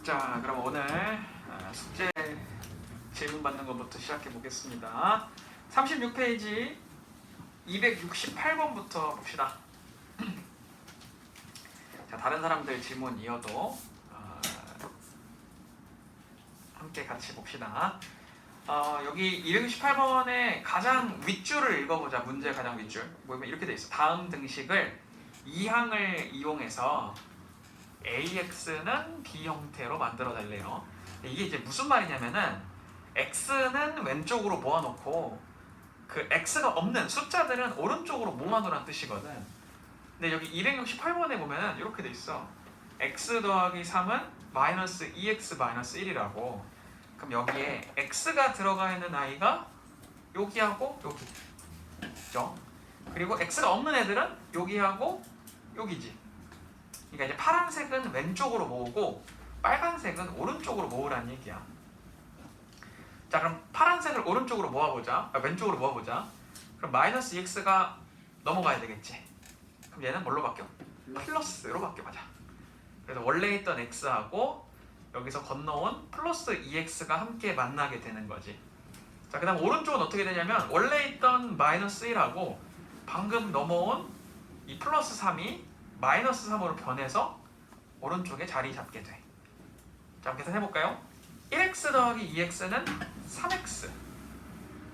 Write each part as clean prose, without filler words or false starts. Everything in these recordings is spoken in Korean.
자, 그럼 오늘 숙제 질문 받는 것부터 시작해 보겠습니다. 36페이지 268번부터 봅시다. 자, 다른 사람들 질문 이어도 함께 같이 봅시다. 여기 268번의 가장 윗줄을 읽어보자. 문제 가장 윗줄 보면 이렇게 돼 있어. 다음 등식을 2항을 이용해서 AX는 B 형태로 만들어 달래요. 이게 이제 무슨 말이냐면은 X는 왼쪽으로 모아놓고 그 X가 없는 숫자들은 오른쪽으로 모아놓으라는 뜻이거든. 근데 여기 268번에 보면은 이렇게 돼 있어. X 더하기 3은 마이너스 2X 마이너스 1이라고. 그럼 여기에 X가 들어가 있는 아이가 여기하고 여기 그죠? 그리고 X가 없는 애들은 여기하고 여기지. 그러니까 이제 파란색은 왼쪽으로 모으고 빨간색은 오른쪽으로 모으라는 얘기야. 자, 그럼 파란색을 오른쪽으로 모아보자. 왼쪽으로 모아보자. 그럼 마이너스 2x가 넘어가야 되겠지. 그럼 얘는 뭘로 바뀌어? 플러스로 바뀌어가자. 그래서 원래 있던 x하고 여기서 건너온 플러스 2x가 함께 만나게 되는 거지. 자, 그 다음 오른쪽은 어떻게 되냐면 원래 있던 마이너스 1하고 방금 넘어온 이 플러스 3이 마이너스 3으로 변해서 오른쪽에 자리 잡게 돼. 자, 한번 계산해볼까요? 1x 더하기 2x는 3x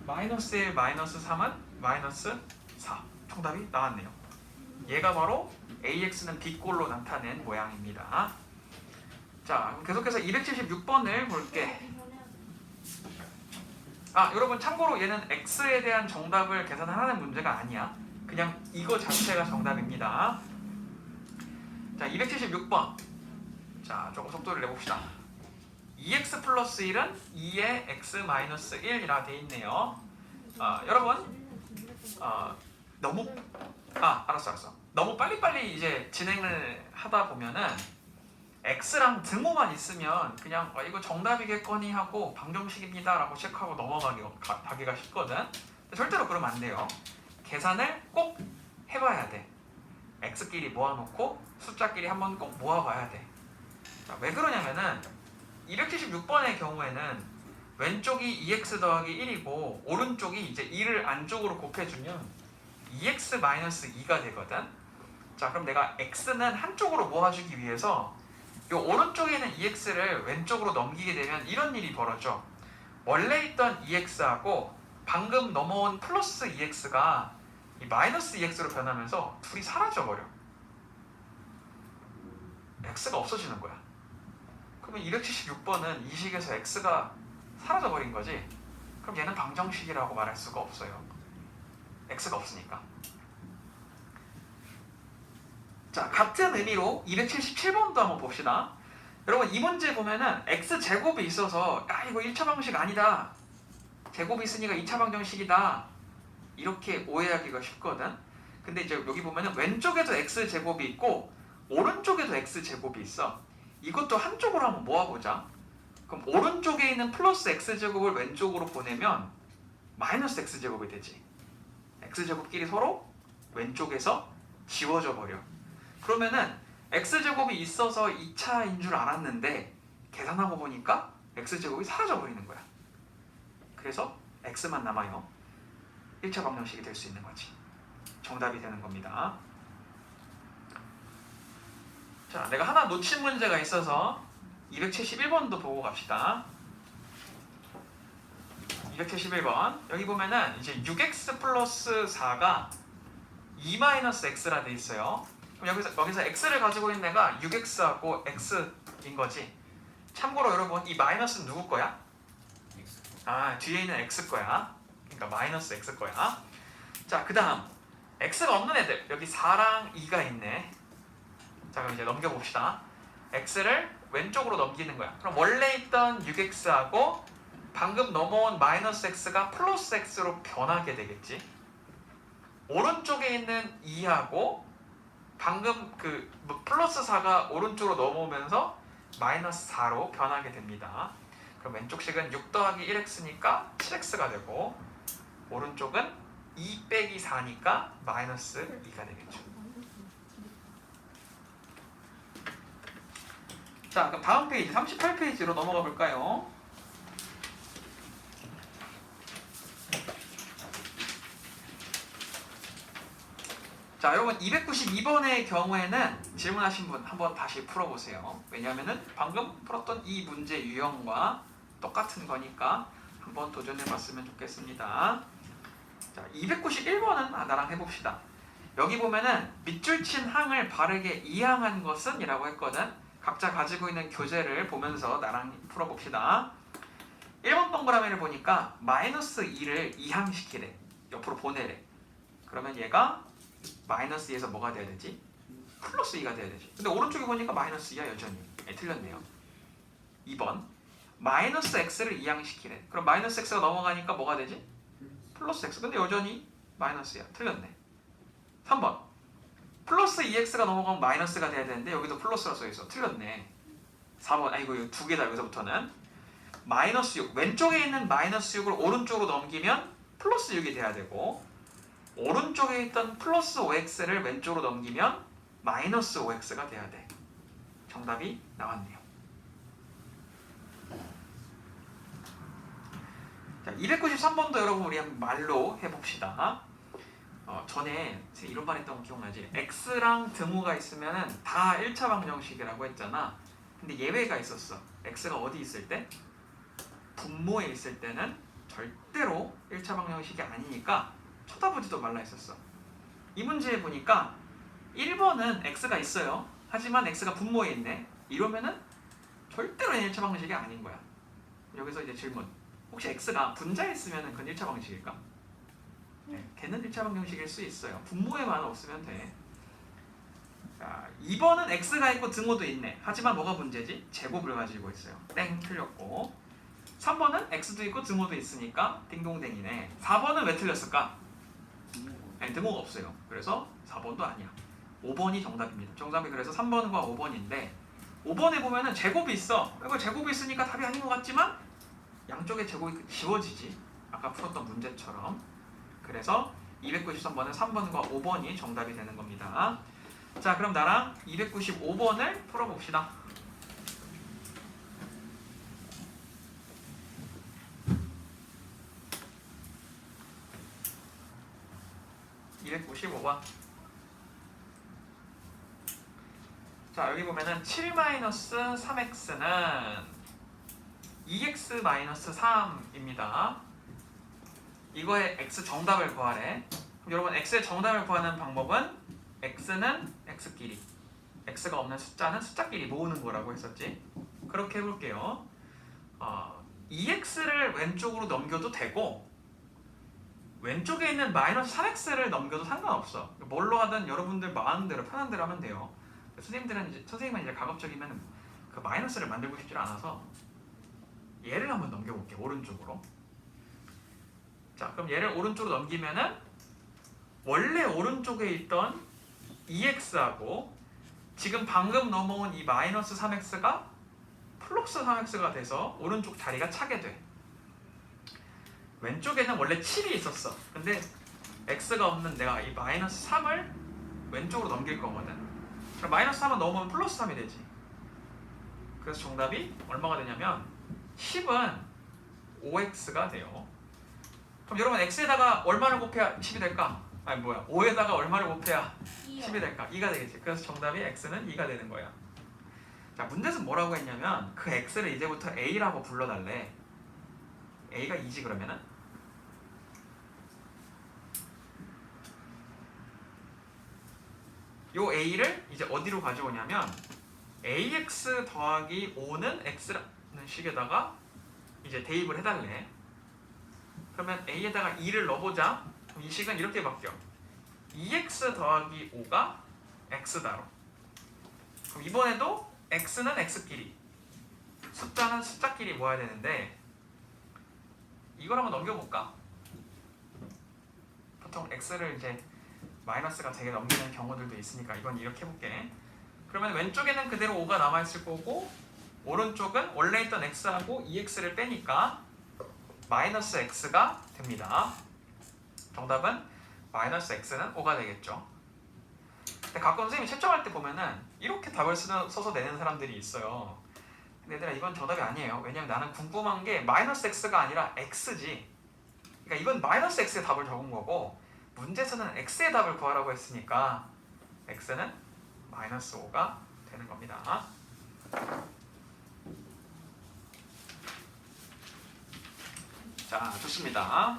마이너스 1 마이너스 3은 마이너스 4. 정답이 나왔네요. 얘가 바로 AX는 B꼴로 나타낸 모양입니다. 자, 그럼 계속해서 276번을 볼게. 여러분 참고로 얘는 X에 대한 정답을 계산하는 문제가 아니야. 그냥 이거 자체가 정답입니다. 자, 276번. 자, 조금 속도를 내봅시다. 2x 플러스 1은 2의 x 마이너스 1이라 돼 있네요. 여러분, 너무 알았어. 너무 빨리빨리 이제 진행을 하다 보면은 x랑 등호만 있으면 그냥 이거 정답이겠거니 하고 방정식입니다라고 체크하고 넘어가기가 쉽거든. 근데 절대로 그러면 안 돼요. 계산을 꼭 해봐야 돼. x끼리 모아놓고 숫자끼리 한번 꼭 모아봐야 돼. 자, 왜 그러냐면은 276번의 경우에는 왼쪽이 2x 더하기 1이고 오른쪽이 이제 2를 안쪽으로 곱해주면 2x-2가 되거든. 자, 그럼 내가 x는 한쪽으로 모아주기 위해서 이 오른쪽에 있는 2x를 왼쪽으로 넘기게 되면 이런 일이 벌어져. 원래 있던 2x하고 방금 넘어온 플러스 2x가 이 마이너스 2x로 변하면서 둘이 사라져버려. x가 없어지는 거야. 그러면 276번은 이 식에서 x가 사라져버린 거지. 그럼 얘는 방정식이라고 말할 수가 없어요. x가 없으니까. 자, 같은 의미로 277번도 한번 봅시다. 여러분, 이 문제 보면은 x제곱이 있어서 이거 1차 방정식 아니다. 제곱이 있으니까 2차 방정식이다. 이렇게 오해하기가 쉽거든. 근데 이제 여기 보면은 왼쪽에도 x제곱이 있고 오른쪽에도 x제곱이 있어. 이것도 한쪽으로 한번 모아보자. 그럼 오른쪽에 있는 플러스 x제곱을 왼쪽으로 보내면 마이너스 x제곱이 되지. x제곱끼리 서로 왼쪽에서 지워져 버려. 그러면은 x제곱이 있어서 2차인 줄 알았는데 계산하고 보니까 x제곱이 사라져 버리는 거야. 그래서 x만 남아요. 1차 방정식이 될 수 있는 거지. 정답이 되는 겁니다. 자, 내가 하나 놓친 문제가 있어서 271번도 보고 갑시다. 271번. 여기 보면은 이제 6x 플러스 4가 2-x라 돼 있어요. 그럼 여기서 x를 가지고 있는 애가 6x하고 x인 거지. 참고로 여러분, 이 마이너스는 누구 거야? 뒤에 있는 x 거야. 그러니까 마이너스 x 거야. 자, 그 다음 x가 없는 애들. 여기 4랑 2가 있네. 자, 그럼 이제 넘겨봅시다. x를 왼쪽으로 넘기는 거야. 그럼 원래 있던 6x하고 방금 넘어온 마이너스 x가 플러스 x로 변하게 되겠지. 오른쪽에 있는 2하고 방금 그 플러스 4가 오른쪽으로 넘어오면서 마이너스 4로 변하게 됩니다. 그럼 왼쪽식은 6 더하기 1x니까 7x가 되고 오른쪽은 2 빼기 4니까 마이너스 2가 되겠죠. 자, 자, 그럼 다음 페이지 38페이지로 넘어가 볼까요? 자, 여러분 292번의 경우에는 질문하신 분 한번 다시 풀어보세요. 왜냐하면은 방금 풀었던 이 문제 유형과 똑같은 거니까 한번 도전해봤으면 좋겠습니다. 자, 291번은 나랑 해봅시다. 여기 보면은 밑줄 친 항을 바르게 이항한 것은 이라고 했거든. 각자 가지고 있는 교재를 보면서 나랑 풀어봅시다. 1번 동그라미를 보니까 마이너스 2를 이항시키래. 옆으로 보내래. 그러면 얘가 마이너스 2에서 뭐가 돼야 되지? 플러스 2가 돼야 되지. 근데 오른쪽에 보니까 마이너스 2야 여전히. 틀렸네요. 2번 마이너스 x를 이항시키래. 그럼 마이너스 x가 넘어가니까 뭐가 되지? 플러스 x. 근데 여전히 마이너스야. 틀렸네. 3번 플러스 2x가 넘어가면 마이너스가 돼야 되는데 여기도 플러스라 써있어. 틀렸네. 4번 이거 두 개다. 여기서부터는 마이너스 6 왼쪽에 있는 마이너스 6을 오른쪽으로 넘기면 플러스 6이 돼야 되고 오른쪽에 있던 플러스 5x를 왼쪽으로 넘기면 마이너스 5x가 돼야 돼. 정답이 나왔네요. 자, 293번도 여러분 우리 한번 말로 해봅시다. 전에 이런 말 했던 거 기억나지? x랑 등호가 있으면 다 1차 방정식이라고 했잖아. 근데 예외가 있었어. x가 어디 있을 때? 분모에 있을 때는 절대로 1차 방정식이 아니니까 쳐다보지도 말라 했었어. 이 문제에 보니까 1번은 x가 있어요. 하지만 x가 분모에 있네. 이러면은 절대로 1차 방정식이 아닌 거야. 여기서 이제 질문. 혹시 x가 분자에 있으면 그건 1차 방정식일까? 네, 걔는 1차 방정식일 수 있어요. 분모에만 없으면 돼. 자, 2번은 x가 있고 등호도 있네. 하지만 뭐가 문제지? 제곱을 가지고 있어요. 땡 틀렸고 3번은 x도 있고 등호도 있으니까 딩동댕이네. 4번은 왜 틀렸을까? 네, 등호가 없어요. 그래서 4번도 아니야. 5번이 정답입니다. 정답이 그래서 3번과 5번인데 5번에 보면은 제곱이 있어. 이거 제곱이 있으니까 답이 아닌 것 같지만 양쪽에 제곱이 지워지지. 아까 풀었던 문제처럼. 그래서 293번은 3번과 5번이 정답이 되는 겁니다. 자, 그럼 나랑 295번을 풀어봅시다. 자, 여기 보면은 7-3x는 2x-3입니다. 이거의 x 정답을 구하래. 그럼 여러분 x의 정답을 구하는 방법은 x는 x끼리, x가 없는 숫자는 숫자끼리 모으는 거라고 했었지. 그렇게 해볼게요. 2x를 왼쪽으로 넘겨도 되고 왼쪽에 있는 마이너스 3x를 넘겨도 상관없어. 뭘로 하든 여러분들 마음대로 편한 대로 하면 돼요. 선생님은 이제 가급적이면 그 마이너스를 만들고 싶지 않아서 얘를 한번 넘겨볼게. 오른쪽으로. 자, 그럼 얘를 오른쪽으로 넘기면은 원래 오른쪽에 있던 2x하고 지금 방금 넘어온 이 마이너스 3x가 플러스 3x가 돼서 오른쪽 자리가 차게 돼. 왼쪽에는 원래 7이 있었어. 근데 x가 없는 내가 이 마이너스 3을 왼쪽으로 넘길 거거든. 그럼 마이너스 3은 넘으면 플러스 3이 되지. 그래서 정답이 얼마가 되냐면 10은 5x가 돼요. 그럼 여러분 x에다가 얼마를 곱해야 10이 될까? 아니 뭐야, 5에다가 얼마를 곱해야 10이 될까? 2가 되겠지. 그래서 정답이 x는 2가 되는 거야. 자, 문제에서 뭐라고 했냐면 그 x를 이제부터 a라고 불러달래. a가 2지 그러면은? 요 a를 이제 어디로 가져오냐면 ax 더하기 5는 x라는 식에다가 이제 대입을 해달래. 그러면 a에다가 2를 넣어보자. 그럼 이 식은 이렇게 바뀌어. 2x 더하기 5가 x다로. 그럼 이번에도 x는 x끼리, 숫자는 숫자끼리 모아야 되는데 이걸 한번 넘겨볼까? 보통 x를 이제 마이너스가 되게 넘기는 경우들도 있으니까 이건 이렇게 해볼게. 그러면 왼쪽에는 그대로 5가 남아있을 거고 오른쪽은 원래 있던 x하고 2x를 빼니까 마이너스 x가 됩니다. 정답은 마이너스 x는 5가 되겠죠. 근데 가끔 선생님이 채점할 때 보면은 이렇게 답을 써서 내는 사람들이 있어요. 근데 얘들아 이건 정답이 아니에요. 왜냐면 나는 궁금한 게 마이너스 x가 아니라 x지. 그러니까 이건 마이너스 x의 답을 적은 거고 문제에서는 x의 답을 구하라고 했으니까 x는 마이너스 5가 되는 겁니다. 자, 좋습니다.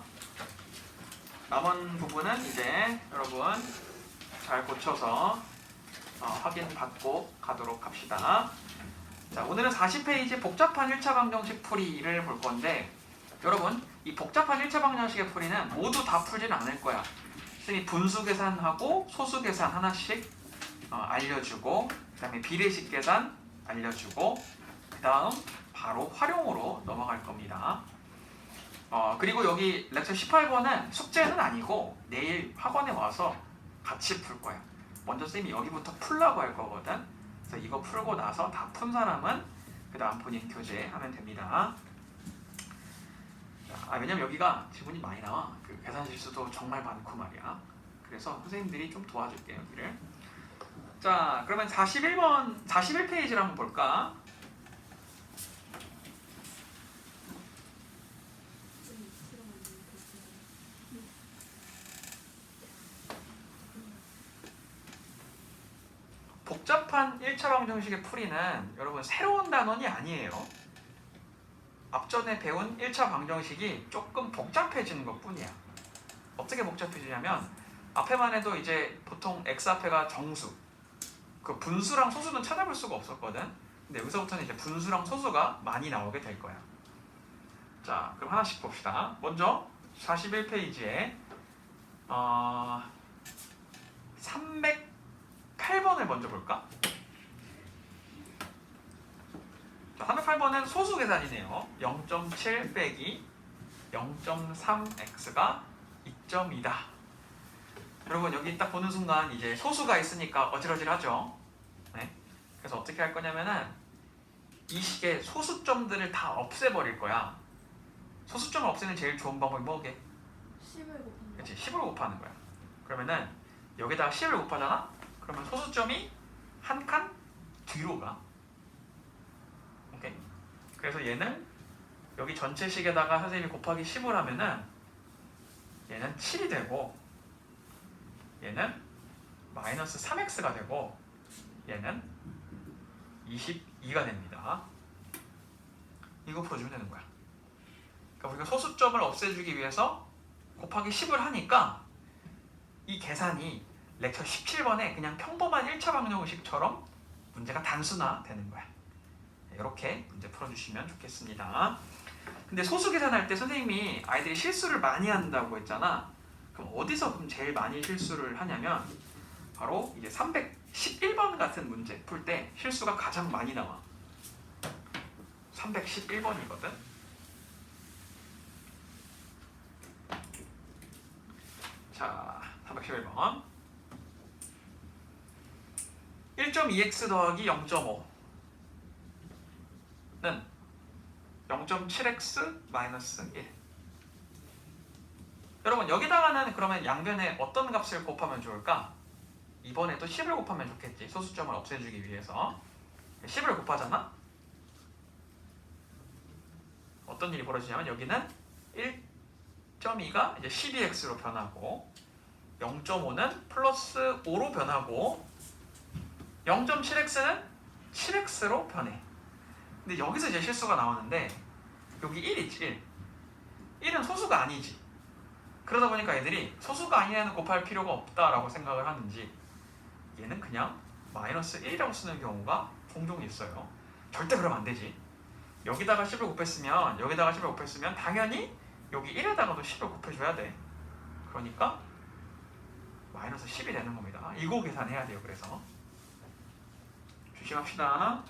남은 부분은 이제 여러분 잘 고쳐서 확인받고 가도록 합시다. 자, 오늘은 40페이지 복잡한 1차 방정식 풀이를 볼 건데 여러분 이 복잡한 1차 방정식의 풀이는 모두 다 풀지는 않을 거야. 선생님이 분수 계산하고 소수 계산 하나씩 알려주고 그 다음에 비례식 계산 알려주고 그 다음 바로 활용으로 넘어갈 겁니다. 그리고 여기 렉처 18번은 숙제는 아니고 내일 학원에 와서 같이 풀 거야. 먼저 선생님이 여기부터 풀라고 할 거거든. 그래서 이거 풀고 나서 다 푼 사람은 그 다음 본인 교재하면 됩니다. 왜냐면 여기가 지문이 많이 나와. 그 계산 실수도 정말 많고 말이야. 그래서 선생님들이 좀 도와줄게요, 여기를. 자, 그러면 41페이지를 한번 볼까? 복잡한 1차 방정식의 풀이는 여러분 새로운 단원이 아니에요. 앞전에 배운 1차 방정식이 조금 복잡해지는 것 뿐이야. 어떻게 복잡해지냐면 앞에만 해도 이제 보통 x 앞에가 정수, 그 분수랑 소수는 찾아볼 수가 없었거든. 근데 여기서부터는 이제 분수랑 소수가 많이 나오게 될 거야. 자, 그럼 하나씩 봅시다. 먼저 41페이지에 308번을 먼저 볼까? 자, 308번은 소수 계산이네요. 0.7 빼기 0.3x가 2.2다. 여러분 여기 딱 보는 순간 이제 소수가 있으니까 어질어질하죠. 네? 그래서 어떻게 할 거냐면은 이 식의 소수점들을 다 없애버릴 거야. 소수점을 없애는 제일 좋은 방법이 뭐게? 10을 곱하는 그렇지, 10으로 곱하는 거야. 그러면은 여기다가 10을 곱하잖아? 그러면 소수점이 한 칸 뒤로 가. 오케이. 그래서 얘는 여기 전체 식에다가 선생님이 곱하기 10을 하면은 얘는 7이 되고 얘는 마이너스 3x가 되고 얘는 22가 됩니다. 이거 풀어주면 되는 거야. 그러니까 우리가 소수점을 없애주기 위해서 곱하기 10을 하니까 이 계산이 렉처 17번에 그냥 평범한 1차 방정식처럼 문제가 단순화되는 거야. 이렇게 문제 풀어주시면 좋겠습니다. 근데 소수 계산할 때 선생님이 아이들이 실수를 많이 한다고 했잖아. 그럼 어디서 그럼 제일 많이 실수를 하냐면 바로 이제 311번 같은 문제 풀 때 실수가 가장 많이 나와. 311번이거든. 자, 311번 1.2x 더하기 0.5는 0.7x 마이너스 1. 여러분 여기다가는 그러면 양변에 어떤 값을 곱하면 좋을까? 이번에도 10을 곱하면 좋겠지. 소수점을 없애주기 위해서 10을 곱하잖아? 어떤 일이 벌어지냐면 여기는 1.2가 이제 12x로 변하고 0.5는 플러스 5로 변하고 0.7x는 7x로 변해. 근데 여기서 이제 실수가 나오는데 여기 1 있지. 1은 소수가 아니지. 그러다 보니까 애들이 소수가 아니라는 곱할 필요가 없다라고 생각을 하는지 얘는 그냥 마이너스 1이라고 쓰는 경우가 종종 있어요. 절대 그러면 안 되지. 여기다가 10을 곱했으면 당연히 여기 1에다가도 10을 곱해줘야 돼. 그러니까 마이너스 10이 되는 겁니다. 이거 계산해야 돼요. 그래서 조심합시다.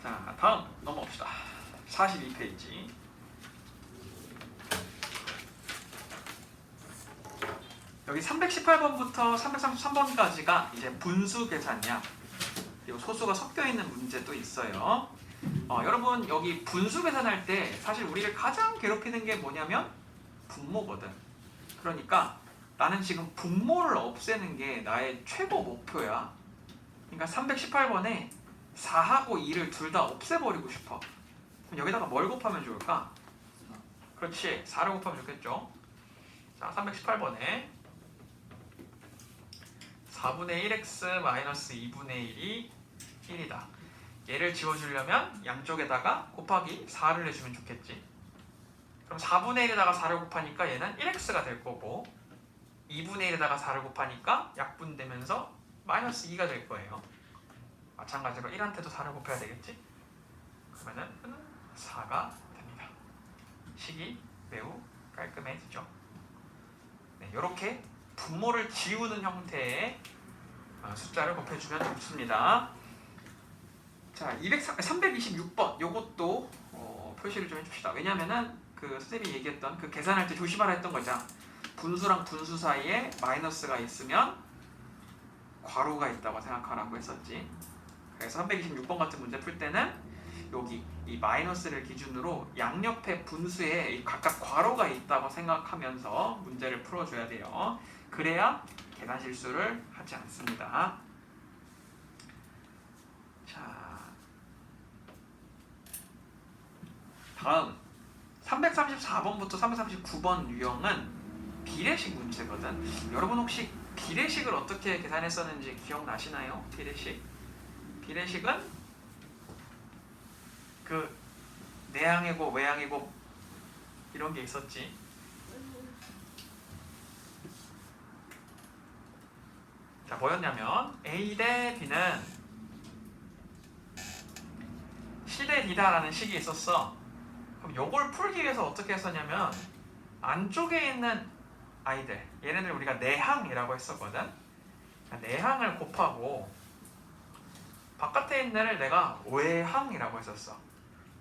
자, 다음 넘어갑시다. 42페이지. 여기 318번부터 333번까지가 이제 분수 계산이야. 그리고 소수가 섞여 있는 문제도 있어요. 여러분 여기 분수 계산할 때 사실 우리를 가장 괴롭히는 게 뭐냐면 분모거든. 그러니까 나는 지금 분모를 없애는 게 나의 최고 목표야. 그러니까 318번에 4하고 2를 둘 다 없애버리고 싶어. 그럼 여기다가 뭘 곱하면 좋을까? 그렇지, 4를 곱하면 좋겠죠. 자, 318번에 4분의 1x 마이너스 2분의 1이 1이다. 얘를 지워주려면 양쪽에다가 곱하기 4를 해주면 좋겠지. 그럼 4분의 1에다가 4를 곱하니까 얘는 1x가 될 거고, 2분의 1에다가 4를 곱하니까 약분되면서 마이너스 2가 될 거예요. 마찬가지로 1한테도 4를 곱해야 되겠지? 그러면은 4가 됩니다. 식이 매우 깔끔해지죠. 네, 이렇게 분모를 지우는 형태의 숫자를 곱해주면 좋습니다. 자, 326번 요것도 표시를 좀 해줍시다. 왜냐면은 그 선생님이 얘기했던 그 계산할 때 조심하라 했던 거죠. 분수랑 분수 사이에 마이너스가 있으면 괄호가 있다고 생각하라고 했었지. 그래서 326번 같은 문제 풀 때는 여기 이 마이너스를 기준으로 양옆에 분수에 각각 괄호가 있다고 생각하면서 문제를 풀어줘야 돼요. 그래야 계산 실수를 하지 않습니다. 자, 다음 334번부터 339번 유형은 비례식 문제거든. 여러분 혹시 비례식을 어떻게 계산했었는지 기억나시나요? 비례식은 그 내항이고 외항이고 이런 게 있었지. 자, 뭐였냐면 A 대 B는 C 대 D다라는 식이 있었어. 그럼 요걸 풀기 위해서 어떻게 했었냐면 안쪽에 있는 아이들, 얘네들 우리가 내항이라고 했었거든. 내항을 곱하고 바깥에 있는 애를 내가 외항이라고 했었어.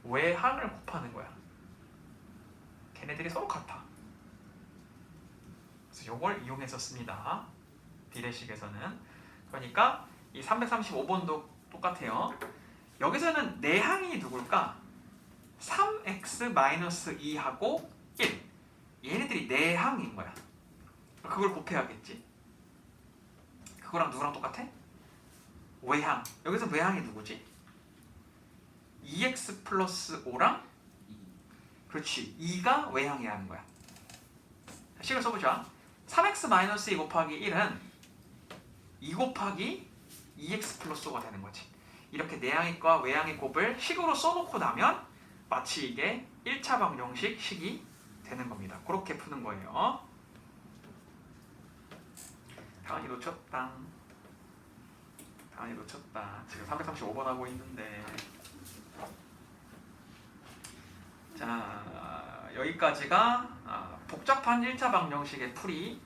외항을 곱하는 거야. 걔네들이 서로 같아. 그래서 요걸 이용했었습니다. 비례식에서는. 그러니까 이 335번도 똑같아요. 여기서는 내항이 누굴까? 3x-2하고 1. 얘네들이 내항인 거야. 그걸 곱해야겠지. 그거랑 누구랑 똑같아? 외항. 여기서 외항이 누구지? 2x 플러스 5랑 그렇지. 2가 외항이라는 거야. 식을 써보자. 3x-2 곱하기 1은 2 곱하기 2x 플러스 5가 되는 거지. 이렇게 내항의 과 외항의 곱을 식으로 써놓고 나면 마치 이게 1차 방정식 식이 되는 겁니다. 그렇게 푸는 거예요. 다은이 놓쳤다. 지금 335번 하고 있는데. 자, 여기까지가 복잡한 1차 방정식의 풀이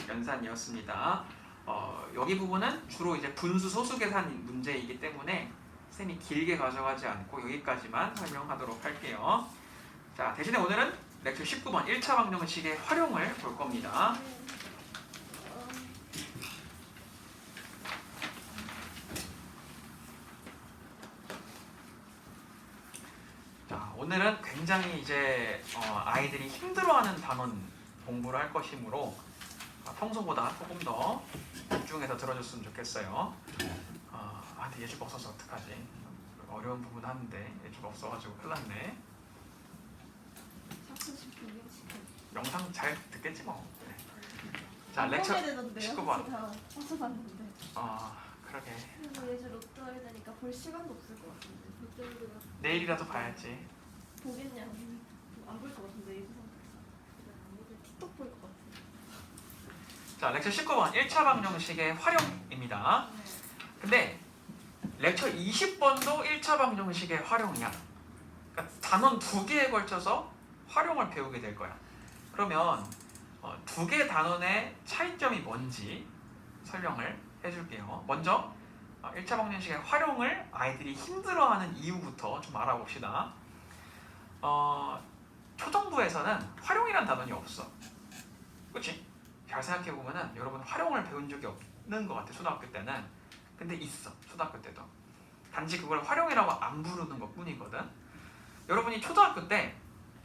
연산이었습니다. 여기 부분은 주로 이제 분수 소수 계산 문제이기 때문에 쌤이 길게 가져가지 않고 여기까지만 설명하도록 할게요. 자, 대신에 오늘은 렉처 19번 1차 방정식의 활용을 볼 겁니다. 자, 오늘은 굉장히 이제 아이들이 힘들어하는 단원 공부를 할 것이므로 평소보다 조금 더 집중해서 들어줬으면 좋겠어요. 근데 예주가 없어서 어떡하지? 어려운 부분 하는데 예주가 없어가지고 큰일 났네. 영상 잘 듣겠지 뭐. 네. 자, 렉처 19번. 그러게. 예주 로또 해야 되니까 볼 시간도 없을 것 같은데. 내일이라도 봐야지. 보겠냐? 안 볼 것 같은데 예주 상태에서. 틱톡 볼 것 같아. 자, 렉처 19번 1차 방정식의 활용입니다. 근데 렉처 20번도 1차 방정식의 활용이야. 그러니까 단원 2개에 걸쳐서 활용을 배우게 될 거야. 그러면 2개 단원의 차이점이 뭔지 설명을 해줄게요. 먼저 1차 방정식의 활용을 아이들이 힘들어하는 이유부터 좀 알아봅시다. 초등부에서는 활용이란 단원이 없어. 그치? 잘 생각해보면은 여러분 활용을 배운 적이 없는 것 같아, 초등학교 때는. 근데 있어, 초등학교 때도. 단지 그걸 활용이라고 안 부르는 것 뿐이거든. 여러분이 초등학교 때,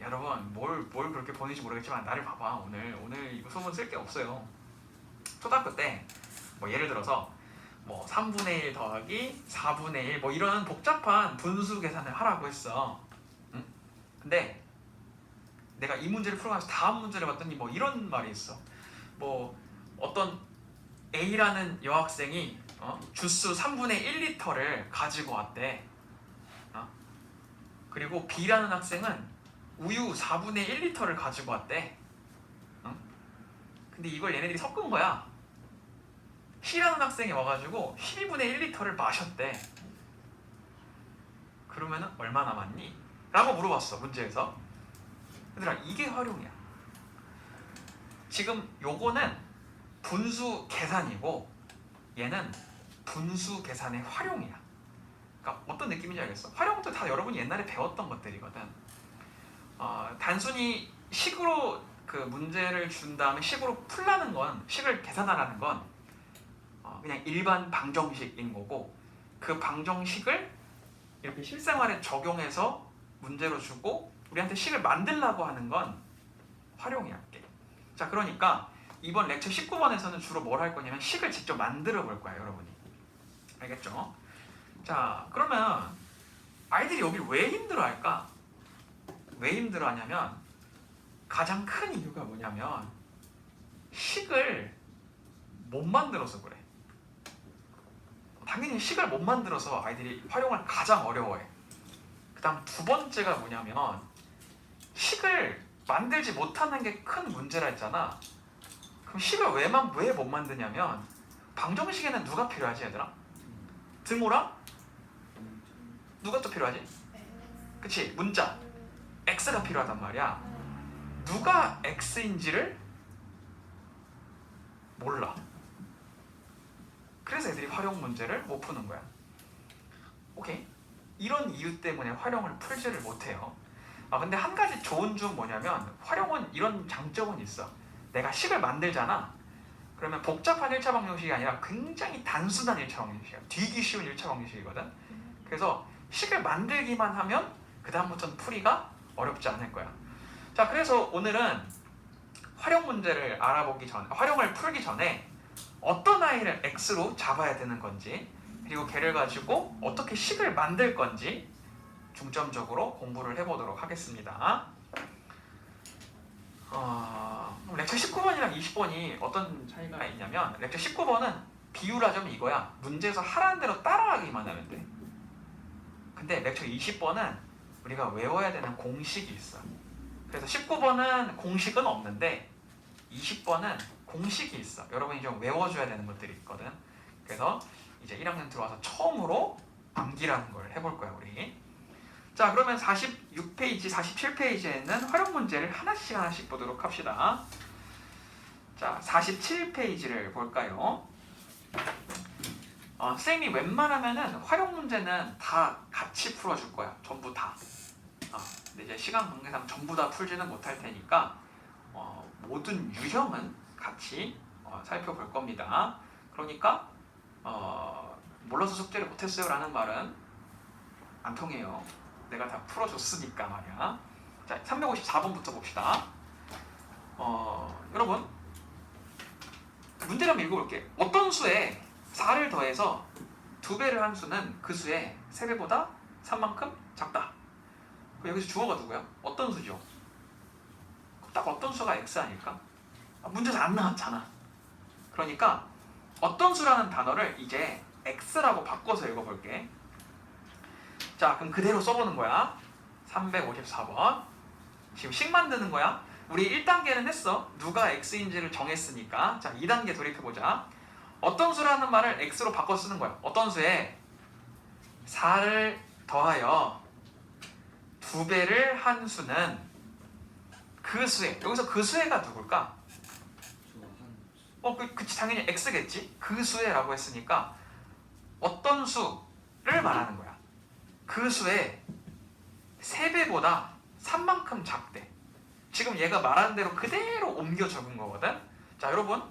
여러분 뭘 그렇게 보는지 모르겠지만 나를 봐봐. 오늘 이거 소문 쓸 게 없어요. 초등학교 때 뭐 예를 들어서 뭐 3분의 1 더하기 4분의 1 뭐 이런 복잡한 분수 계산을 하라고 했어. 응? 근데 내가 이 문제를 풀어가면서 다음 문제를 봤더니 뭐 이런 말이 있어. 뭐 어떤 A라는 여학생이 주스 3분의 1리터를 가지고 왔대. 그리고 B라는 학생은 우유 4분의 1리터를 가지고 왔대. 근데 이걸 얘네들이 섞은 거야. C라는 학생이 와가지고 12분의 1리터를 마셨대. 그러면 얼마 남았니? 라고 물어봤어, 문제에서. 얘들아, 이게 활용이야. 지금 요거는 분수 계산이고 얘는 분수 계산의 활용이야. 그러니까 어떤 느낌인지 알겠어? 활용도 다 여러분이 옛날에 배웠던 것들이거든. 단순히 식으로 그 문제를 준 다음에 식으로 풀라는 건, 식을 계산하라는 건 그냥 일반 방정식인 거고, 그 방정식을 이렇게 실생활에 적용해서 문제로 주고 우리한테 식을 만들라고 하는 건 활용이야. 자, 그러니까 이번 렉처 19번에서는 주로 뭘 할 거냐면 식을 직접 만들어 볼 거야, 여러분이. 알겠죠? 자, 그러면 아이들이 여기 왜 힘들어할까? 왜 힘들어하냐면 가장 큰 이유가 뭐냐면 식을 못 만들어서 그래. 당연히 식을 못 만들어서 아이들이 활용을 가장 어려워해. 그 다음 두 번째가 뭐냐면 식을 만들지 못하는 게 큰 문제라 했잖아. 그럼 식을 왜 못 만드냐면 방정식에는 누가 필요하지, 얘들아? 드모라? 누가 또 필요하지? 그치? 문자 x가 필요하단 말이야. 누가 x인지를 몰라. 그래서 애들이 활용 문제를 못 푸는 거야. 오케이? 이런 이유 때문에 활용을 풀지를 못해요. 근데 한 가지 좋은 점 뭐냐면 활용은 이런 장점은 있어. 내가 식을 만들잖아. 그러면 복잡한 1차 방정식이 아니라 굉장히 단순한 1차 방정식이야. 되기 쉬운 1차 방정식이거든. 그래서 식을 만들기만 하면 그 다음부터는 풀이가 어렵지 않을 거야. 자, 그래서 오늘은 활용 문제를 알아보기 전에, 활용을 풀기 전에 어떤 아이를 x로 잡아야 되는 건지, 그리고 걔를 가지고 어떻게 식을 만들 건지 중점적으로 공부를 해보도록 하겠습니다. 렉처 19번이랑 20번이 어떤 차이가 있냐면 렉처 19번은 비율하자면 이거야. 문제에서 하라는 대로 따라하기만 하면 돼. 근데 렉처 20번은 우리가 외워야 되는 공식이 있어. 그래서 19번은 공식은 없는데 20번은 공식이 있어. 여러분이 좀 외워줘야 되는 것들이 있거든. 그래서 이제 1학년 들어와서 처음으로 암기라는 걸 해볼 거야, 우리. 자, 그러면 46페이지, 47페이지에는 활용 문제를 하나씩 보도록 합시다. 자, 47페이지를 볼까요? 선생님이 웬만하면은 활용 문제는 다 같이 풀어줄 거야. 전부 다. 근데 이제 시간 관계상 전부 다 풀지는 못할 테니까 모든 유형은 같이 살펴볼 겁니다. 그러니까 몰라서 숙제를 못했어요 라는 말은 안 통해요. 내가 다 풀어줬으니까 말이야. 자, 354번부터 봅시다. 여러분 문제를 한번 읽어볼게. 어떤 수에 4를 더해서 2배를 한 수는 그 수의 3배보다 3만큼 작다. 여기서 주어가 누구야? 어떤 수죠? 딱 어떤 수가 x 아닐까? 문제에서 안 나왔잖아. 그러니까 어떤 수라는 단어를 이제 x라고 바꿔서 읽어볼게. 자, 그럼 그대로 써보는 거야. 354번. 지금 식 만드는 거야. 우리 1단계는 했어. 누가 x인지를 정했으니까. 자, 2단계 돌이켜보자. 어떤 수라는 말을 x로 바꿔 쓰는 거야. 어떤 수에 4를 더하여 2배를 한 수는 그 수에, 여기서 그 수에가 누굴까? 그치, 당연히 x겠지. 그 수에 라고 했으니까 어떤 수를 말하는 거야. 그 수에 3배보다 3만큼 작대. 지금 얘가 말하는 대로 그대로 옮겨 적은 거거든. 자, 여러분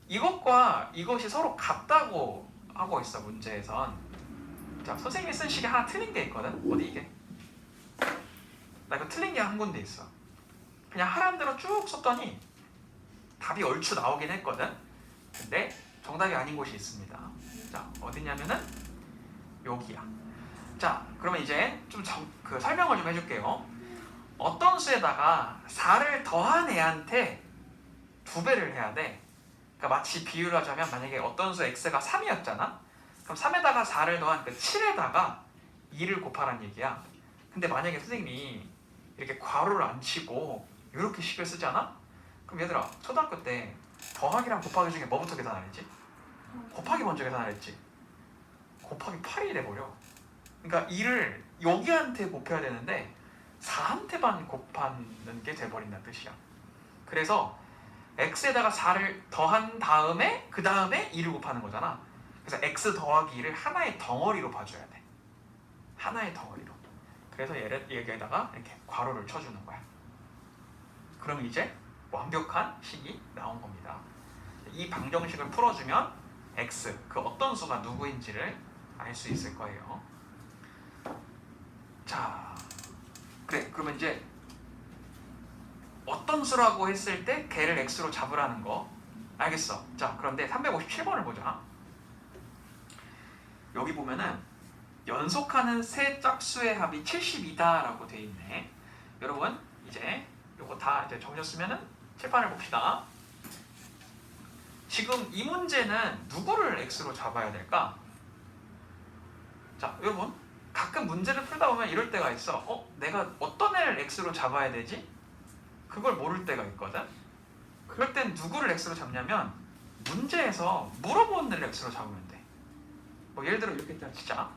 이것과 이것이 서로 같다고 하고 있어, 문제에선. 자, 선생님이 쓴 식이 하나 틀린 게 있거든. 어디 이게? 나 이거 틀린 게 한 군데 있어. 그냥 하라는 대로 쭉 썼더니 답이 얼추 나오긴 했거든. 근데 정답이 아닌 곳이 있습니다. 자, 어디냐면은 여기야. 자, 그러면 이제 좀 설명을 좀 해줄게요. 어떤 수에다가 4를 더한 애한테 2배를 해야 돼. 그러니까 마치 비유를 하자면 만약에 어떤 수 x가 3이었잖아. 그럼 3에다가 4를 더한 그 7에다가 2를 곱하라는 얘기야. 근데 만약에 선생님이 이렇게 괄호를 안 치고 이렇게 식을 쓰잖아? 그럼 얘들아, 초등학교 때 더하기랑 곱하기 중에 뭐부터 계산하랬지? 곱하기 먼저 계산하랬지. 곱하기 8이 돼버려. 그러니까 2를 여기한테 곱해야 되는데 4한테만 곱하는 게 돼버린다는 뜻이야. 그래서 x에다가 4를 더한 다음에 그 다음에 2를 곱하는 거잖아. 그래서 x 더하기 2를 하나의 덩어리로 봐줘야 돼. 하나의 덩어리로. 그래서 여기에다가 이렇게 괄호를 쳐주는 거야. 그럼 이제 완벽한 식이 나온 겁니다. 이 방정식을 풀어주면 x, 그 어떤 수가 누구인지를 알 수 있을 거예요. 자, 그래. 그러면 이제 어떤 수라고 했을 때 걔를 x로 잡으라는 거 알겠어. 자, 그런데 357번을 보자. 여기 보면은 연속하는 세 짝수의 합이 72다라고 돼 있네. 여러분, 이제 요거 다 이제 적으셨으면은 칠판을 봅시다. 지금 이 문제는 누구를 x로 잡아야 될까? 자, 여러분, 가끔 문제를 풀다 보면 이럴 때가 있어. 내가 어떤 애를 x로 잡아야 되지? 그걸 모를 때가 있거든. 그럴 땐 누구를 x로 잡냐면 문제에서 물어보는 애를 x로 잡으면 돼. 뭐 예를 들어 이렇게 진짜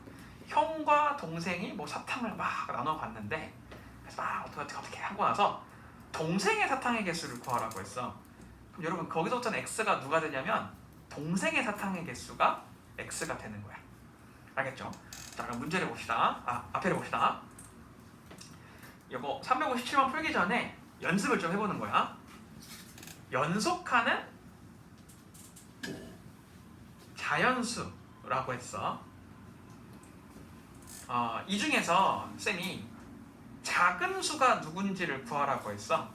형과 동생이 뭐 사탕을 막 나눠 봤는데, 그래서 막 어떻게 하고 나서 동생의 사탕의 개수를 구하라고 했어. 그럼 여러분, 거기서부터는 x가 누가 되냐면 동생의 사탕의 개수가 x가 되는 거야. 알겠죠? 자, 그럼 문제를 봅시다. 앞에를 봅시다. 이거 357번 풀기 전에 연습을 좀 해보는 거야. 연속하는 자연수라고 했어. 이 중에서 쌤이 작은 수가 누군지를 구하라고 했어.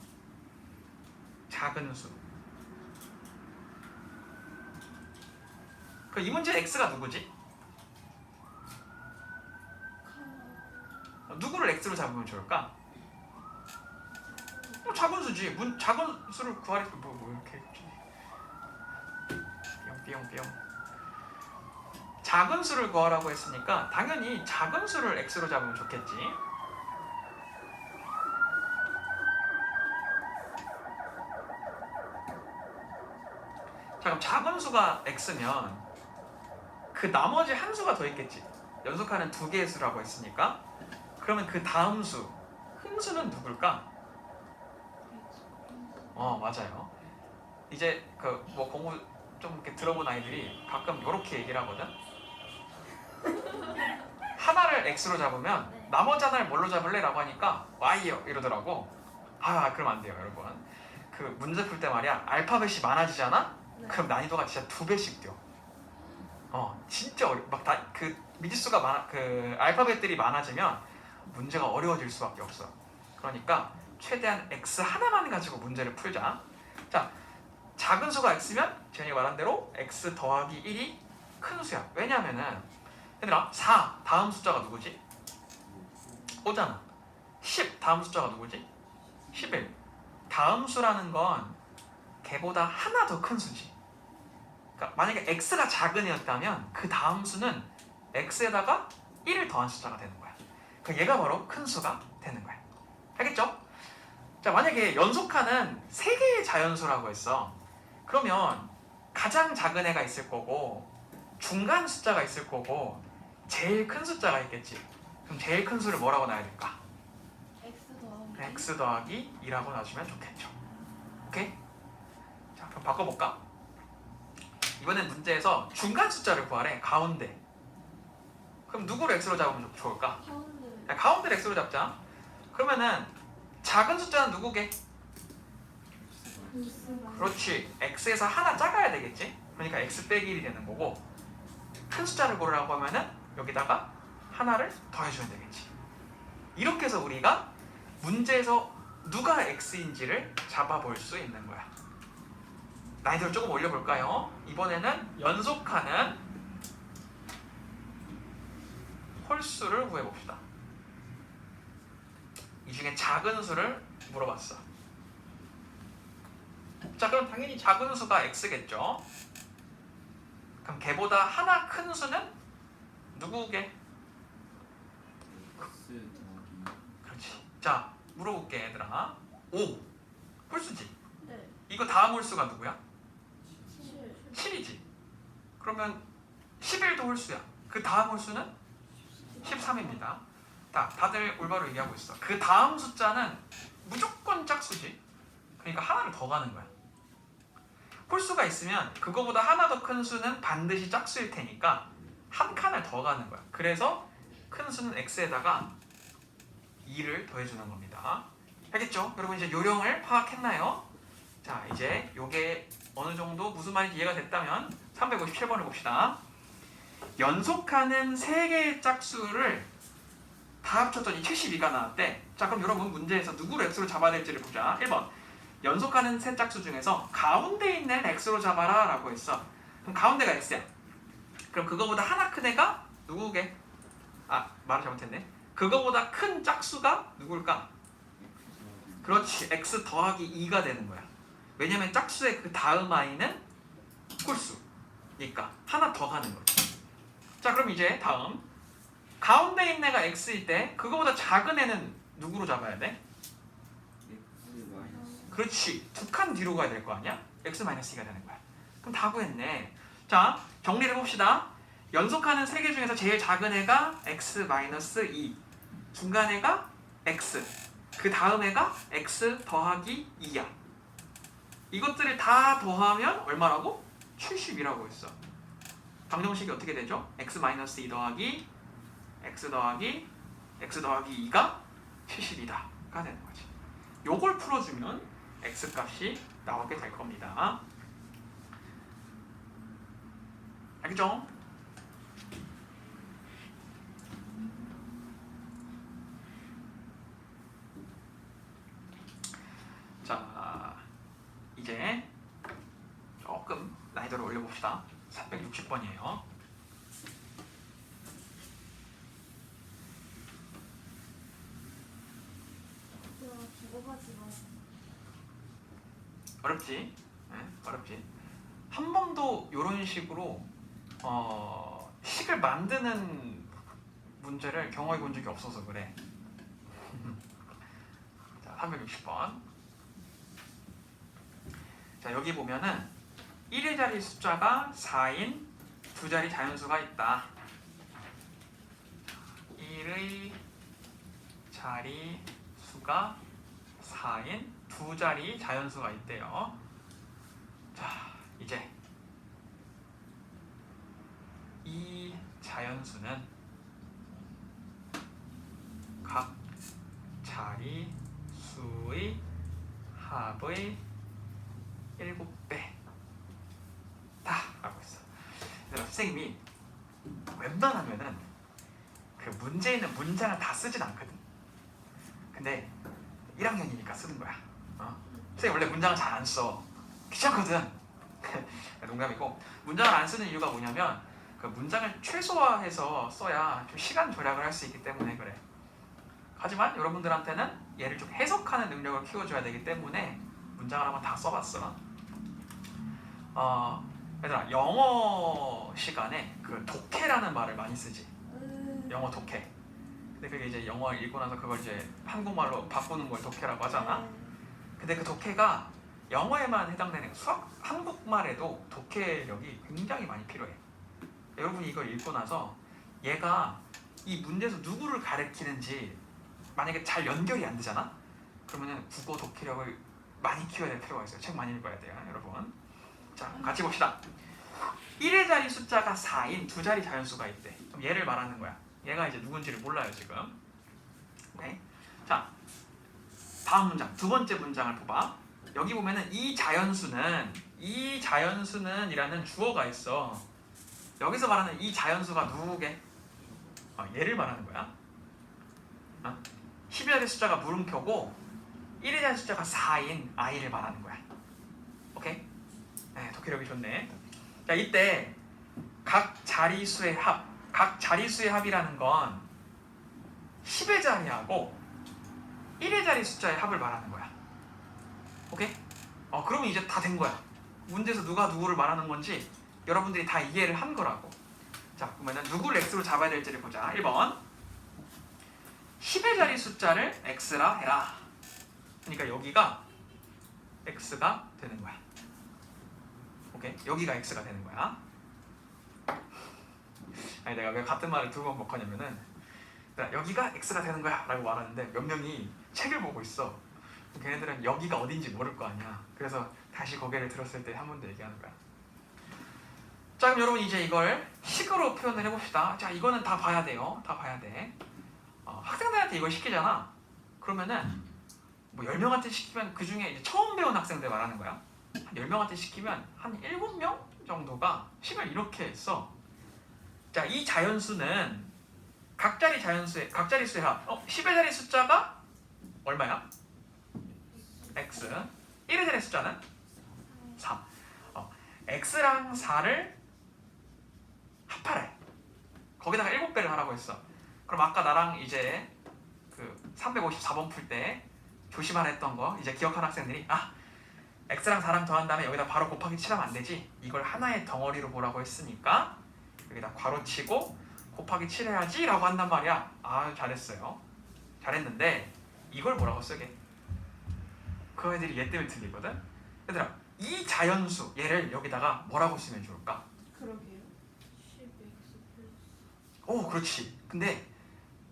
작은 수. 이 문제 x가 누구지? 누구를 x로 잡으면 좋을까? 작은 수지. 작은 수를 구하래. 뭐 이렇게 뿅뿅뿅. 작은 수를 구하라고 했으니까 당연히 작은 수를 x로 잡으면 좋겠지. 자, 그럼 작은 수가 x면 그 나머지 한 수가 더 있겠지. 연속하는 2개의 수라고 했으니까. 그러면 그 다음 수, 큰 수는 누굴까? 맞아요. 이제 뭐 공부 좀 이렇게 들어본 아이들이 가끔 이렇게 얘기를 하거든. 하나를 x로 잡으면 나머지 하나를 뭘로 잡을래? 라고 하니까 y요 이러더라고. 그럼 안 돼요, 여러분. 그 문제 풀 때 말이야, 알파벳이 많아지잖아? 그럼 난이도가 진짜 2배씩 뛰어. 진짜 막 다 그 미지수가 그 알파벳들이 많아지면 문제가 어려워질 수밖에 없어. 그러니까 최대한 x 하나만 가지고 문제를 풀자. 자, 작은 수가 x면 재현이가 말한 대로 x 더하기 1이 큰 수야. 왜냐면은 얘들아, 4 다음 숫자가 누구지? 5잖아. 10 다음 숫자가 누구지? 11. 다음 수라는 건 걔보다 하나 더 큰 수지. 그러니까 만약에 x가 작은 애였다면 그 다음 수는 x에다가 1을 더한 숫자가 되는 거야. 얘가 바로 큰 수가 되는 거야. 알겠죠? 자, 만약에 연속하는 3개의 자연수라고 했어. 그러면 가장 작은 애가 있을 거고 중간 숫자가 있을 거고 제일 큰 숫자가 있겠지. 그럼 제일 큰 수를 뭐라고 놔야 될까? x 더하기 2라고 놔주면 좋겠죠. 오케이? 자, 그럼 바꿔볼까? 이번엔 문제에서 중간 숫자를 구하래. 가운데. 그럼 누구를 x로 잡으면 좋을까? 가운데를 x로 잡자. 그러면은 작은 숫자는 누구게? 그렇지. x에서 하나 작아야 되겠지? 그러니까 x 빼기 1이 되는 거고, 큰 숫자를 고르라고 하면은 여기다가 하나를 더해주면 되겠지. 이렇게 해서 우리가 문제에서 누가 x인지를 잡아볼 수 있는 거야. 난이도를 조금 올려볼까요? 이번에는 연속하는 홀수를 구해봅시다. 이 중에 작은 수를 물어봤어. 자, 그럼 당연히 작은 수가 x겠죠? 그럼 걔보다 하나 큰 수는 누구게? X 더하기 그렇지. 자, 물어볼게 얘들아. 5 홀수지? 네. 이거 다음 홀수가 누구야? 7. 7이지. 그러면 11도 홀수야. 그 다음 홀수는 13입니다. 자, 다들 올바로 얘기하고 있어. 그 다음 숫자는 무조건 짝수지. 그러니까 하나를 더 가는 거야. 홀수가 있으면 그거보다 하나 더 큰 수는 반드시 짝수일 테니까 한 칸을 더 가는 거야. 그래서 큰 수는 x에다가 2를 더해주는 겁니다. 알겠죠? 여러분 이제 요령을 파악했나요? 자, 이제 요게 어느 정도 무슨 말인지 이해가 됐다면 357번을 봅시다. 연속하는 3개의 짝수를 다 합쳤더니 72가 나왔대. 자, 그럼 여러분 문제에서 누구를 x로 잡아야 될지를 보자. 1번 연속하는 세 짝수 중에서 가운데 있는 x로 잡아라 라고 했어. 그럼 가운데가 x야. 그럼 그거보다 하나 큰 애가 누구게? 아, 말을 잘못했네. 그거보다 큰 짝수가 누굴까? 그렇지, x 더하기 2가 되는 거야. 왜냐면 짝수의 그 다음 i는 홀수니까 하나 더 가는 거지. 자, 그럼 이제 다음 가운데 있는 애가 x일 때 그거보다 작은 애는 누구로 잡아야 돼? X 마이너스 그렇지, 두 칸 뒤로 가야 될 거 아니야? x-2가 되는 거야. 그럼 다 구했네. 자, 정리를 해봅시다. 연속하는 3개 중에서 제일 작은 애가 x-2, 중간 애가 x, 그 다음 애가 x 더하기 2야. 이것들을 다 더하면 얼마라고? 70이라고 했어. 방정식이 어떻게 되죠? x-2 더하기 x 더하기 2가 70이다 가 되는 거지. 요걸 풀어주면 x 값이 나오게 될 겁니다. 알겠죠? 자, 이제 조금 난이도를 올려봅시다. 460번이에요. 죽어가지고. 어렵지? 네, 어렵지. 한 번도 이런 식으로 식을 만드는 문제를 경험해 본 적이 없어서 그래. 자, 360번. 자, 여기 보면은 1의 자리 숫자가 4인 두 자리 자연수가 있다. 1의 자리 수가 4인 두 자리 자연수가 있대요. 자, 이제 이 자연수는 각 자리 수의 합의 7배 다 라고 했어. 선생님이 웬만하면은 그 문제에 있는 문장을 다 쓰진 않거든. 근데 1학년이니까 쓰는 거야. 선생님 원래 문장을 잘 안 써. 귀찮거든. 농담이고, 문장을 안 쓰는 이유가 뭐냐면 그 문장을 최소화해서 써야 좀 시간 절약을 할 수 있기 때문에 그래. 하지만 여러분들한테는 얘를 좀 해석하는 능력을 키워줘야 되기 때문에 문장을 한번 다 써봤어. 얘들아, 영어 시간에 그 독해라는 말을 많이 쓰지. 영어 독해. 근데 그게 이제 영어를 읽고 나서 그걸 이제 한국말로 바꾸는 걸 독해라고 하잖아. 근데 그 독해가 영어에만 해당되는 수학, 한국말에도 독해력이 굉장히 많이 필요해. 여러분이 이걸 읽고 나서 얘가 이 문제에서 누구를 가리키는지 만약에 잘 연결이 안 되잖아? 그러면은 국어 독해력을 많이 키워야 될 필요가 있어요. 책 많이 읽어야 돼요, 여러분. 자, 같이 봅시다. 1의 자리 숫자가 4인 두 자리 자연수가 있대. 그럼 얘를 말하는 거야. 얘가 이제 누군지를 몰라요, 지금. 네. 자, 다음 문장, 두 번째 문장을 봐봐. 여기 보면은 이 자연수는 이라는 주어가 있어. 여기서 말하는 이 자연수가 누구게? 얘를 말하는 거야. 10의 자리 숫자가 물음표고 1의 자리 숫자가 4인 i를 말하는 거야. 오케이? 네. 네, 독해력이 좋네. 자, 이때 각 자리수의 합이라는 건 10의 자리하고 1의 자리 숫자의 합을 말하는 거야. 오케이? 그러면 이제 다 된 거야. 문제에서 누가 누구를 말하는 건지 여러분들이 다 이해를 한 거라고. 자, 그러면 누구를 x로 잡아야 될지를 보자. 1번 10의 자리 숫자를 x라 해라. 그러니까 여기가 x가 되는 거야. 오케이? 여기가 x가 되는 거야. 아니, 내가 왜 같은 말을 두 번 바꿨냐면은 여기가 x가 되는 거야 라고 말하는데 몇 명이 책을 보고 있어. 걔네들은 여기가 어딘지 모를 거 아니야. 그래서 다시 고개를 들었을 때 한 번 더 얘기하는 거야. 자, 그럼 여러분 이제 이걸 식으로 표현을 해봅시다. 자, 이거는 다 봐야 돼요. 다 봐야 돼. 학생들한테 이걸 시키잖아. 그러면은 뭐 10명한테 시키면 그 중에 이제 처음 배운 학생들 말하는 거야. 한 10명한테 시키면 한 7명 정도가 식을 이렇게 써. 자, 이 자연수는 각 자리수의 합. 10의 자리 숫자가 얼마야? x. 1의 자리 숫자는 4. x랑 4를 합하래. 거기다가 7배를 하라고 했어. 그럼 아까 나랑 이제 그 354번 풀 때 조심하라 했던 거 이제 기억하는 학생들이 x랑 4랑 더한 다음에 여기다 바로 곱하기 7하면 안 되지. 이걸 하나의 덩어리로 보라고 했으니까 여기다 괄호 치고 곱하기 7 해야지 라고 한단 말이야. 잘했어요. 잘했는데 이걸 뭐라고 쓰게? 그 애들이 얘 때문에 틀리거든. 얘들아, 이 자연수 얘를 여기다가 뭐라고 쓰면 좋을까? 그러게요. 10x 플러스. 오, 그렇지. 근데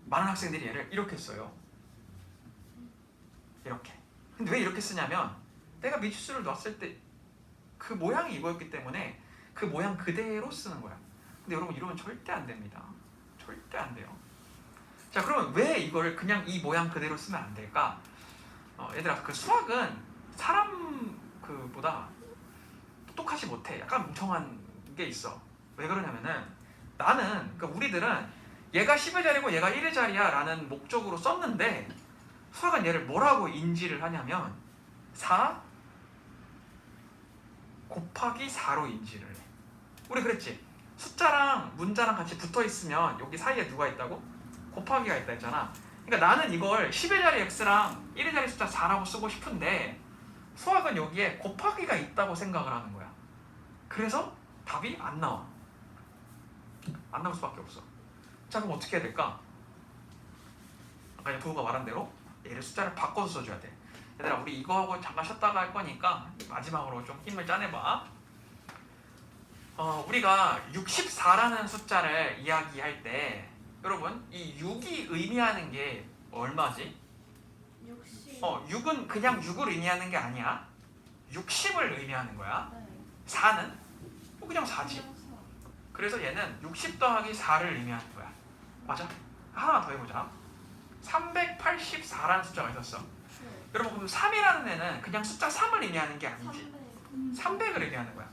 많은 학생들이 얘를 이렇게 써요. 이렇게. 근데 왜 이렇게 쓰냐면 내가 미지수를 놨을 때 그 모양이 이거였기 때문에 그 모양 그대로 쓰는 거야. 근데 여러분 이러면 절대 안 됩니다. 절대 안 돼요. 자, 그러면 왜 이걸 그냥 이 모양 그대로 쓰면 안 될까? 얘들아, 그 수학은 사람 그보다 똑똑하지 못해. 약간 멍청한 게 있어. 왜 그러냐면은 그러니까 우리들은 얘가 10의 자리고 얘가 1의 자리야 라는 목적으로 썼는데 수학은 얘를 뭐라고 인지를 하냐면 4 곱하기 4로 인지를 해. 우리 그랬지? 숫자랑 문자랑 같이 붙어있으면 여기 사이에 누가 있다고? 곱하기가 있다 했잖아. 그러니까 나는 이걸 10의 자리 x랑 1의 자리 숫자 4라고 쓰고 싶은데 수학은 여기에 곱하기가 있다고 생각을 하는 거야. 그래서 답이 안 나와. 안 나올 수밖에 없어. 자, 그럼 어떻게 해야 될까? 아까 부호가 말한 대로 얘를 숫자를 바꿔서 써줘야 돼. 얘들아, 우리 이거 하고 잠깐 쉬었다가 할 거니까 마지막으로 좀 힘을 짜내봐. 우리가 64라는 숫자를 이야기할 때 여러분 이 6이 의미하는 게 얼마지? 60. 6은 그냥 6을 의미하는 게 아니야. 60을 의미하는 거야. 네. 4는 그냥 4지. 그냥 사. 그래서 얘는 60 더하기 4를 의미하는 거야. 맞아? 하나만 더 해보자. 384라는 숫자가 있었어. 네. 여러분, 그럼 3이라는 애는 그냥 숫자 3을 의미하는 게 아니지. 300. 300을 의미하는 거야.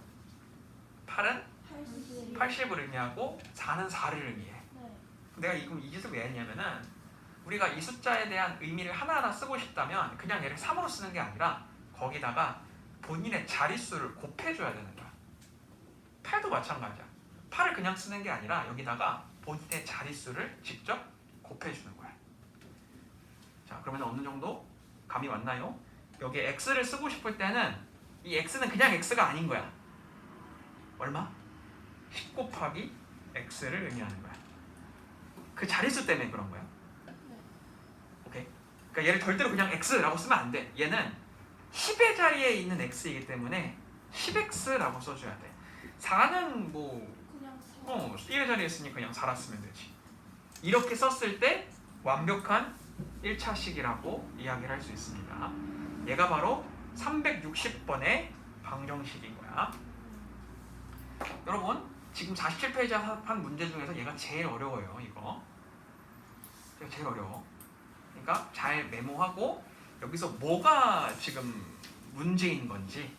8은 80. 80을 의미하고 4는 4를 의미해. 네. 내가 이 짓을 왜 했냐면은 우리가 이 숫자에 대한 의미를 하나하나 쓰고 싶다면 그냥 얘를 3으로 쓰는 게 아니라 거기다가 본인의 자릿수를 곱해줘야 되는 거야. 8도 마찬가지야. 8을 그냥 쓰는 게 아니라 여기다가 본인의 자릿수를 직접 곱해주는 거야. 자, 그러면 어느 정도 감이 왔나요? 여기에 x를 쓰고 싶을 때는 이 x는 그냥 x가 아닌 거야. 얼마? 10 곱하기 x를 의미하는 거야. 그 자릿수 때문에 그런 거야. 오케이? 그러니까 얘를 절대로 그냥 x라고 쓰면 안 돼. 얘는 10의 자리에 있는 x이기 때문에 10x라고 써줘야 돼. 4는 뭐 그냥 사. 1의 자리에 있으니 그냥 4라 쓰면 되지. 이렇게 썼을 때 완벽한 1차식이라고 이야기를 할 수 있습니다. 얘가 바로 360번의 방정식인 거야. 여러분, 지금 47페이지 한 문제 중에서 얘가 제일 어려워요. 이거 얘가 제일 어려워. 그러니까 잘 메모하고 여기서 뭐가 지금 문제인 건지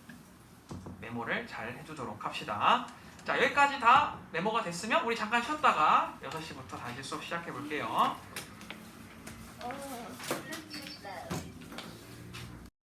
메모를 잘 해두도록 합시다. 자, 여기까지 다 메모가 됐으면 우리 잠깐 쉬었다가 6시부터 다시 수업 시작해 볼게요.